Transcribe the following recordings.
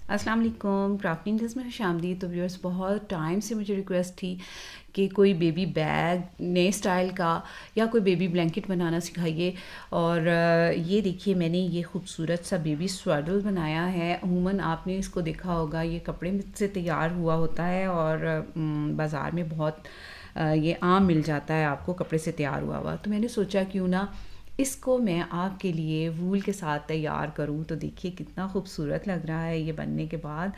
अस्सलाम वालेकुम। क्राफ्टिंग में खुशामदीद। तो व्यूअर्स, बहुत टाइम से मुझे रिक्वेस्ट थी कि कोई बेबी बैग नए स्टाइल का या कोई बेबी ब्लैंकेट बनाना सिखाइए। और ये देखिए, मैंने ये खूबसूरत सा बेबी स्वेडल बनाया है। अमूमन आपने इसको देखा होगा, ये कपड़े में से तैयार हुआ होता है और बाज़ार में बहुत ये आम मिल जाता है आपको कपड़े से तैयार हुआ हुआ। तो मैंने सोचा क्यों ना इसको मैं आपके लिए वूल के साथ तैयार करूं। तो देखिए कितना खूबसूरत लग रहा है ये बनने के बाद,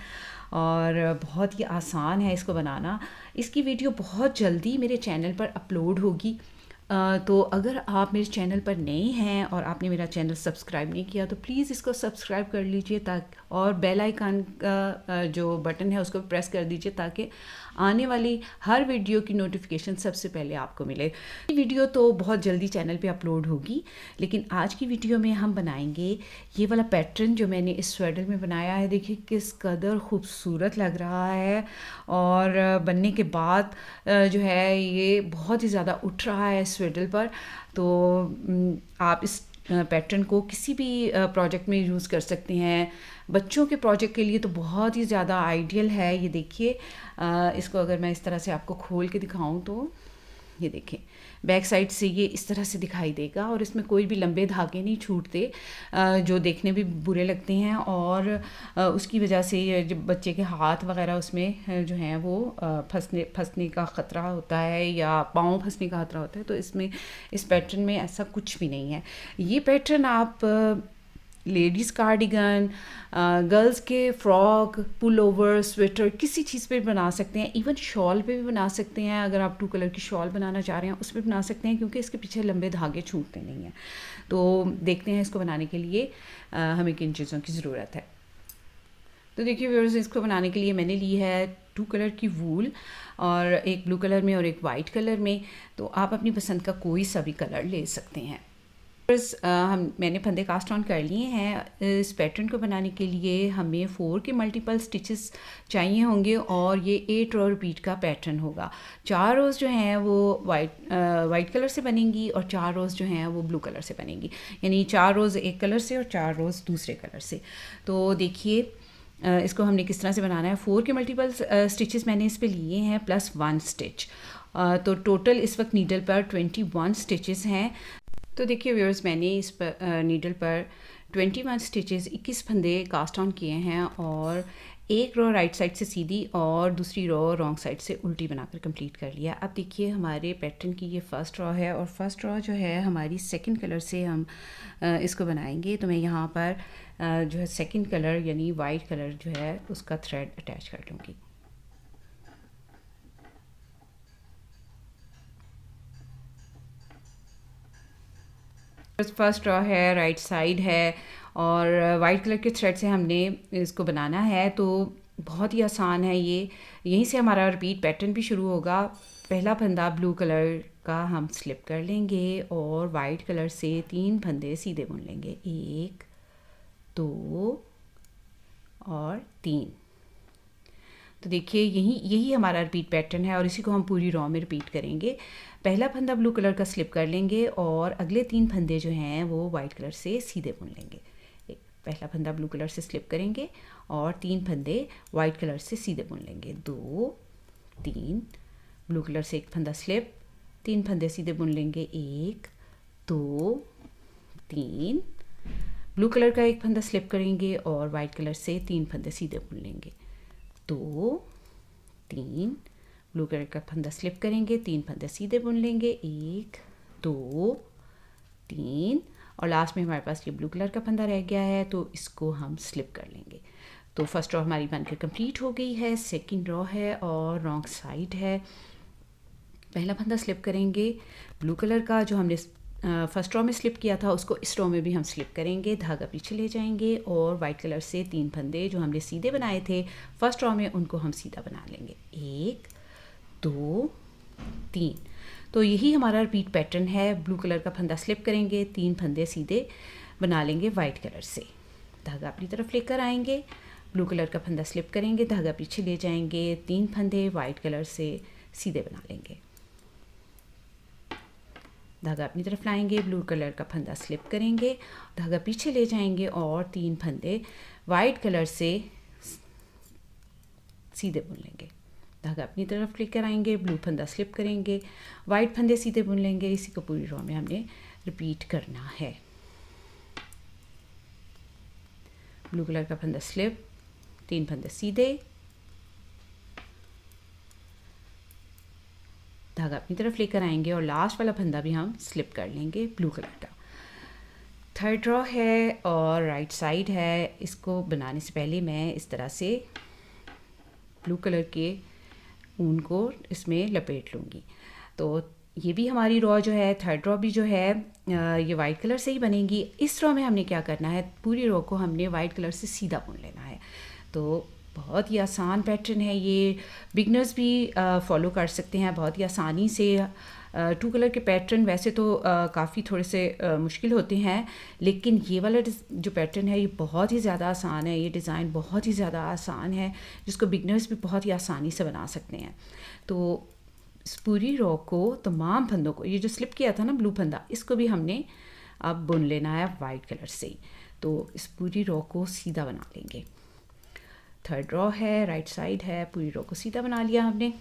और बहुत ही आसान है इसको बनाना। इसकी वीडियो बहुत जल्दी मेरे चैनल पर अपलोड होगी। तो अगर आप मेरे चैनल पर नए हैं और आपने मेरा चैनल सब्सक्राइब नहीं किया तो प्लीज़ इसको सब्सक्राइब कर लीजिए, ताकि और बेल आइकन का जो बटन है उसको प्रेस कर दीजिए ताकि आने वाली हर वीडियो की नोटिफिकेशन सबसे पहले आपको मिले। ये वीडियो तो बहुत जल्दी चैनल पे अपलोड होगी, लेकिन आज की वीडियो में हम बनाएंगे ये वाला पैटर्न जो मैंने इस स्वेटर में बनाया है। देखिए किस कदर खूबसूरत लग रहा है, और बनने के बाद जो है ये बहुत ही ज़्यादा उठ रहा है स्वेटर पर। तो आप इस पैटर्न को किसी भी प्रोजेक्ट में यूज़ कर सकते हैं। बच्चों के प्रोजेक्ट के लिए तो बहुत ही ज़्यादा आइडियल है। ये देखिए, इसको अगर मैं इस तरह से आपको खोल के दिखाऊं तो ये देखें, बैक साइड से ये इस तरह से दिखाई देगा, और इसमें कोई भी लंबे धागे नहीं छूटते जो देखने भी बुरे लगते हैं। और उसकी वजह से जब बच्चे के हाथ वगैरह उसमें जो हैं वो फंसने का ख़तरा होता है या पाँव फंसने का ख़तरा होता है। तो इसमें इस पैटर्न में ऐसा कुछ भी नहीं है। ये पैटर्न आप लेडीज़ कार्डिगन, गर्ल्स के फ्रॉक, पुल ओवर, स्वेटर, किसी चीज़ पे बना सकते हैं। इवन शॉल पे भी बना सकते हैं। अगर आप 2 कलर की शॉल बनाना चाह रहे हैं उस पर बना सकते हैं, क्योंकि इसके पीछे लंबे धागे छूटते नहीं हैं। तो देखते हैं इसको बनाने के लिए हमें किन चीज़ों की ज़रूरत है। तो देखिए व्यूअर्स, इसको बनाने के लिए मैंने ली है 2 कलर की वूल, और एक ब्लू कलर में और एक वाइट कलर में। तो आप अपनी पसंद का कोई सा भी कलर ले सकते हैं। मैंने फंदे कास्ट ऑन कर लिए हैं। इस पैटर्न को बनाने के लिए हमें 4 के मल्टीपल स्टिचेस चाहिए होंगे, और ये 8 रो रिपीट का पैटर्न होगा। 4 रोज़ जो हैं वो वाइट कलर से बनेंगी, और 4 रोज़ जो हैं वो ब्लू कलर से बनेंगी। यानी 4 रोज़ एक कलर से और 4 रोज़ दूसरे कलर से। तो देखिए इसको हमने किस तरह से बनाना है। 4 के मल्टीपल स्टिचेस मैंने इस पर लिए हैं प्लस 1 स्टिच। तो टोटल इस वक्त नीडल पर 21 स्टिचेस हैं। तो देखिए व्यूअर्स, मैंने इस पर नीडल पर 21 स्टिचेस 21 फंदे कास्ट ऑन किए हैं, और एक रो राइट साइड से सीधी और दूसरी रो रॉन्ग साइड से उल्टी बनाकर कंप्लीट कर लिया। अब देखिए हमारे पैटर्न की ये फर्स्ट रो है, और फर्स्ट रो जो है हमारी सेकंड कलर से हम इसको बनाएंगे। तो मैं यहाँ पर जो है सेकंड कलर यानी वाइट कलर जो है उसका थ्रेड अटैच कर लूँगी। फर्स्ट रॉ है, राइट साइड है, और वाइट कलर के थ्रेड से हमने इसको बनाना है। तो बहुत ही आसान है ये। यहीं से हमारा रिपीट पैटर्न भी शुरू होगा। पहला फंदा ब्लू कलर का हम स्लिप कर लेंगे, और वाइट कलर से 3 फंदे सीधे बुन लेंगे। 1 2 और 3। तो देखिए यही हमारा रिपीट पैटर्न है, और इसी को हम पूरी रॉ में रिपीट करेंगे। पहला फंदा ब्लू कलर का स्लिप कर लेंगे, और अगले 3 फंदे जो हैं वो वाइट कलर से सीधे बुन लेंगे। पहला फंदा ब्लू कलर से स्लिप करेंगे, और 3 फंदे वाइट कलर से सीधे बुन लेंगे। 2 3, ब्लू कलर से एक फंदा स्लिप, 3 फंदे सीधे बुन लेंगे। 1 2 3, ब्लू कलर का एक फंदा स्लिप करेंगे, और वाइट कलर से 3 फंदे सीधे बुन लेंगे। 2 3, ब्लू कलर का फंदा स्लिप करेंगे, 3 फंदे सीधे बुन लेंगे। 1 2 3, और लास्ट में हमारे पास ये ब्लू कलर का फंदा रह गया है, तो इसको हम स्लिप कर लेंगे। तो फर्स्ट रो हमारी बनकर कंप्लीट हो गई है। सेकंड रो है और रॉन्ग साइड है। पहला फंदा स्लिप करेंगे ब्लू कलर का, जो हमने फर्स्ट रो में स्लिप किया था उसको इस रो में भी हम स्लिप करेंगे। धागा पीछे ले जाएंगे, और वाइट कलर से 3 फंदे जो हमने सीधे बनाए थे फर्स्ट रो में उनको हम सीधा बना लेंगे। 1 2 3। तो यही हमारा रिपीट पैटर्न है। ब्लू कलर का फंदा स्लिप करेंगे, 3 फंदे सीधे बना लेंगे वाइट कलर से। धागा अपनी तरफ लेकर आएंगे, ब्लू कलर का फंदा स्लिप करेंगे, धागा पीछे ले जाएंगे, 3 फंदे वाइट कलर से सीधे बना लेंगे। धागा अपनी तरफ लाएंगे, ब्लू कलर का फंदा स्लिप करेंगे, धागा पीछे ले जाएंगे, और 3 फंदे वाइट कलर से सीधे बुन लेंगे। धागा अपनी तरफ लेकर आएंगे, ब्लू फंदा स्लिप करेंगे, वाइट फंदे सीधे बुन लेंगे। इसी को पूरी रो में हमने रिपीट करना है। ब्लू कलर का फंदा स्लिप, 3 फंदे सीधे, धागा अपनी तरफ लेकर आएंगे और लास्ट वाला फंदा भी हम स्लिप कर लेंगे ब्लू कलर का। थर्ड रो है और राइट साइड है। इसको बनाने से पहले मैं इस तरह से ब्लू कलर के ऊन को इसमें लपेट लूँगी। तो ये भी हमारी रो जो है, थर्ड रो भी जो है ये वाइट कलर से ही बनेगी। इस रो में हमने क्या करना है, पूरी रो को हमने वाइट कलर से सीधा बुन लेना है। तो बहुत ही आसान पैटर्न है ये, बिगनर्स भी फॉलो कर सकते हैं बहुत ही आसानी से। 2 कलर के पैटर्न वैसे तो काफ़ी थोड़े से मुश्किल होते हैं, लेकिन ये वाला जो पैटर्न है ये बहुत ही ज़्यादा आसान है। ये डिज़ाइन बहुत ही ज़्यादा आसान है जिसको बिगनर्स भी बहुत ही आसानी से बना सकते हैं। तो इस पूरी रो को, तमाम फंदों को, ये जो स्लिप किया था ना ब्लू फंदा, इसको भी हमने अब बुन लेना है वाइट कलर से ही। तो इस पूरी रो को सीधा बना लेंगे। थर्ड रो है, राइट साइड है, पूरी रो को सीधा बना लिया हमने।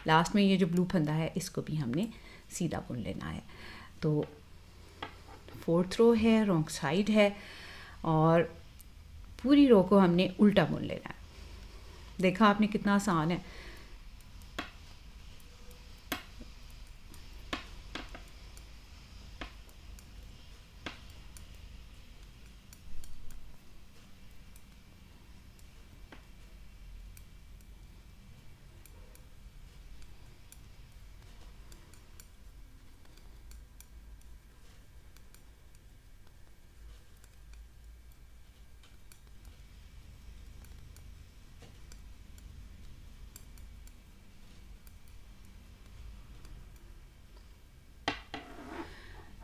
लास्ट में ये जो ब्लू फंदा है इसको भी हमने सीधा बुन लेना है। तो फोर्थ रो है, रॉन्ग साइड है और पूरी रो को हमने उल्टा बुन लेना है। देखा आपने कितना आसान है।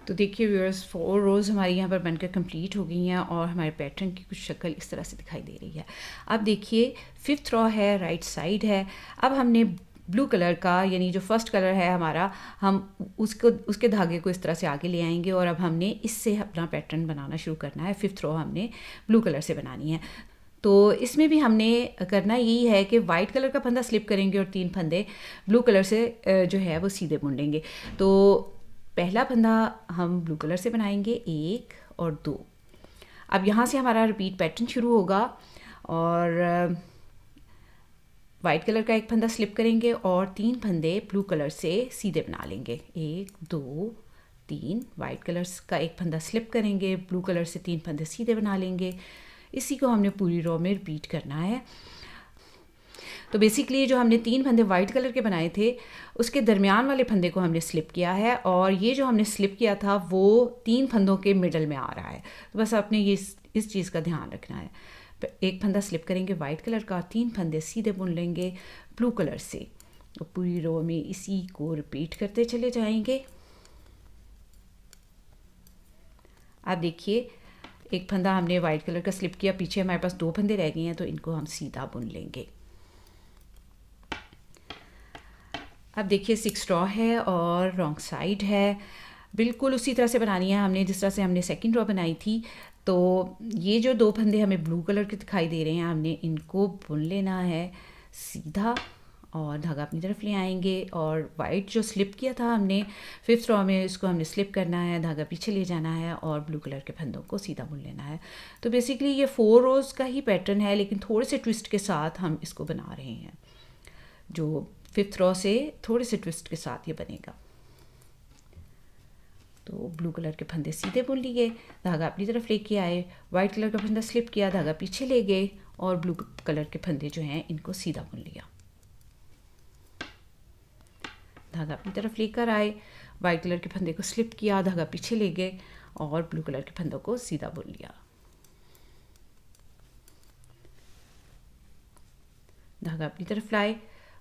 तो देखिए व्यूअर्स, 4 रोज़ हमारी यहाँ पर बनकर कंप्लीट हो गई हैं और हमारे पैटर्न की कुछ शक्ल इस तरह से दिखाई दे रही है। अब देखिए 5th रो है, राइट साइड है। अब हमने ब्लू कलर का, यानी जो फर्स्ट कलर है हमारा, हम उसके धागे को इस तरह से आगे ले आएंगे और अब हमने इससे अपना पैटर्न बनाना शुरू करना है। 5th रो हमने ब्लू कलर से बनानी है। तो इसमें भी हमने करना यही है कि वाइट कलर का फंदा स्लिप करेंगे और 3 फंदे ब्लू कलर से जो है वो सीधे बुन लेंगे। तो पहला फंदा हम ब्लू कलर से बनाएंगे, 1 और 2। अब यहाँ से हमारा रिपीट पैटर्न शुरू होगा और वाइट कलर का एक फंदा स्लिप करेंगे और 3 फंदे ब्लू कलर से सीधे बना लेंगे। 1 2 3। वाइट कलर का एक फंदा स्लिप करेंगे, ब्लू कलर से 3 फंदे सीधे बना लेंगे। इसी को हमने पूरी रो में रिपीट करना है। तो बेसिकली जो हमने 3 फंदे वाइट कलर के बनाए थे उसके दरमियान वाले फंदे को हमने स्लिप किया है और ये जो हमने स्लिप किया था वो 3 फंदों के मिडल में आ रहा है। तो बस आपने ये इस चीज़ का ध्यान रखना है। एक फंदा स्लिप करेंगे वाइट कलर का, 3 फंदे सीधे बुन लेंगे ब्लू कलर से। तो पूरी रो में इसी को रिपीट करते चले जाएंगे। आप देखिए एक फंदा हमने वाइट कलर का स्लिप किया, पीछे हमारे पास 2 फंदे रह गए हैं, तो इनको हम सीधा बुन लेंगे। अब देखिए 6 रो है और रॉन्ग साइड है। बिल्कुल उसी तरह से बनानी है हमने जिस तरह से हमने सेकंड रो बनाई थी। तो ये जो 2 फंदे हमें ब्लू कलर के दिखाई दे रहे हैं, हमने इनको बुन लेना है सीधा और धागा अपनी तरफ ले आएंगे और वाइट जो स्लिप किया था हमने 5th रो में, इसको हमने स्लिप करना है, धागा पीछे ले जाना है और ब्लू कलर के फंदों को सीधा बुन लेना है। तो बेसिकली ये 4 रोज़ का ही पैटर्न है, लेकिन थोड़े से ट्विस्ट के साथ हम इसको बना रहे हैं। जो 5th रो से थोड़े से ट्विस्ट के साथ ये बनेगा। तो ब्लू कलर के फंदे सीधे बुन लिए, धागा अपनी तरफ लेके आए, वाइट कलर का फंदा स्लिप किया, धागा पीछे ले गए और ब्लू कलर के फंदे जो हैं इनको सीधा बुन लिया। धागा अपनी तरफ लेकर आए, वाइट कलर के फंदे को स्लिप किया, धागा पीछे ले गए और ब्लू कलर के फंदों को सीधा बुन लिया। धागा अपनी तरफ लाए,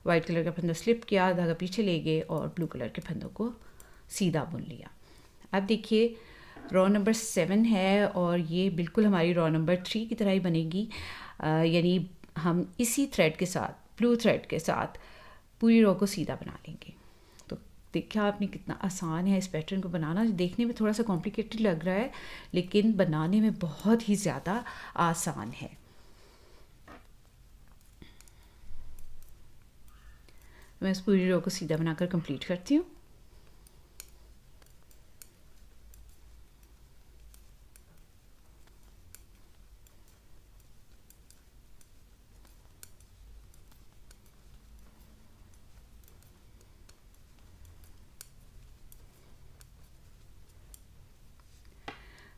वाइट कलर का फंदा स्लिप किया, धागा पीछे ले गए और ब्लू कलर के फंदों को सीधा बुन लिया। अब देखिए रो नंबर 7 है और ये बिल्कुल हमारी रो नंबर 3 की तरह ही बनेगी। यानी हम इसी थ्रेड के साथ, ब्लू थ्रेड के साथ पूरी रो को सीधा बना लेंगे। तो देखिए आपने कितना आसान है इस पैटर्न को बनाना। देखने में थोड़ा सा कॉम्प्लिकेटेड लग रहा है लेकिन बनाने में बहुत ही ज़्यादा आसान है। मैं इस पूरी रो को सीधा बनाकर कंप्लीट करती हूँ।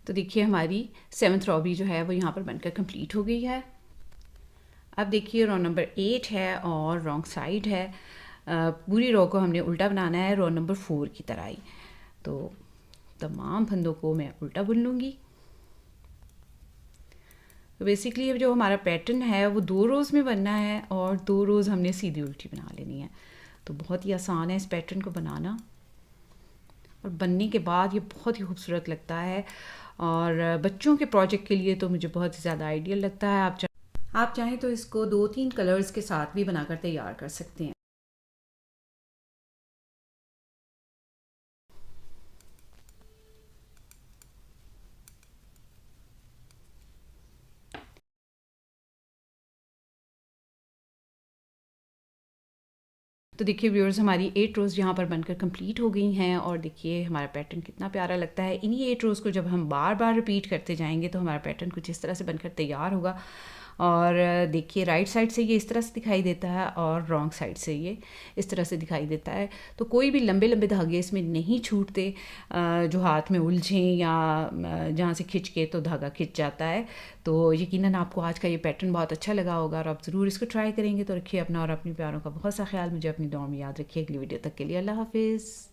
तो देखिए हमारी 7th रो भी जो है वो यहाँ पर बनकर कंप्लीट हो गई है। अब देखिए रो नंबर 8 है और रॉन्ग साइड है। पूरी रो को हमने उल्टा बनाना है रो नंबर 4 की तरह ही। तो तमाम फंदों को मैं उल्टा बुन लूँगी। तो बेसिकली अब जो हमारा पैटर्न है वो 2 रोज़ में बनना है और 2 रोज़ हमने सीधी उल्टी बना लेनी है। तो बहुत ही आसान है इस पैटर्न को बनाना और बनने के बाद ये बहुत ही खूबसूरत लगता है और बच्चों के प्रोजेक्ट के लिए तो मुझे बहुत ही ज़्यादा आइडियल लगता है। आप चाहें तो इसको 2-3 कलर्स के साथ भी बनाकर तैयार कर सकते हैं। तो देखिए व्यूअर्स हमारी 8 रोज़ यहाँ पर बनकर कंप्लीट हो गई हैं और देखिए हमारा पैटर्न कितना प्यारा लगता है। इन्हीं 8 रोज़ को जब हम बार बार रिपीट करते जाएंगे तो हमारा पैटर्न कुछ इस तरह से बनकर तैयार होगा। और देखिए राइट साइड से ये इस तरह से दिखाई देता है और रॉन्ग साइड से ये इस तरह से दिखाई देता है। तो कोई भी लंबे लंबे धागे इसमें नहीं छूटते जो हाथ में उलझें या जहाँ से खिंच के तो धागा खिंच जाता है। तो यकीनन आपको आज का ये पैटर्न बहुत अच्छा लगा होगा और आप ज़रूर इसको ट्राई करेंगे। तो रखिए अपना और अपने प्यारों का बहुत सा ख्याल। मुझे अपनी दुआ में याद रखिए। अगली वीडियो तक के लिए अल्लाह हाफिज़।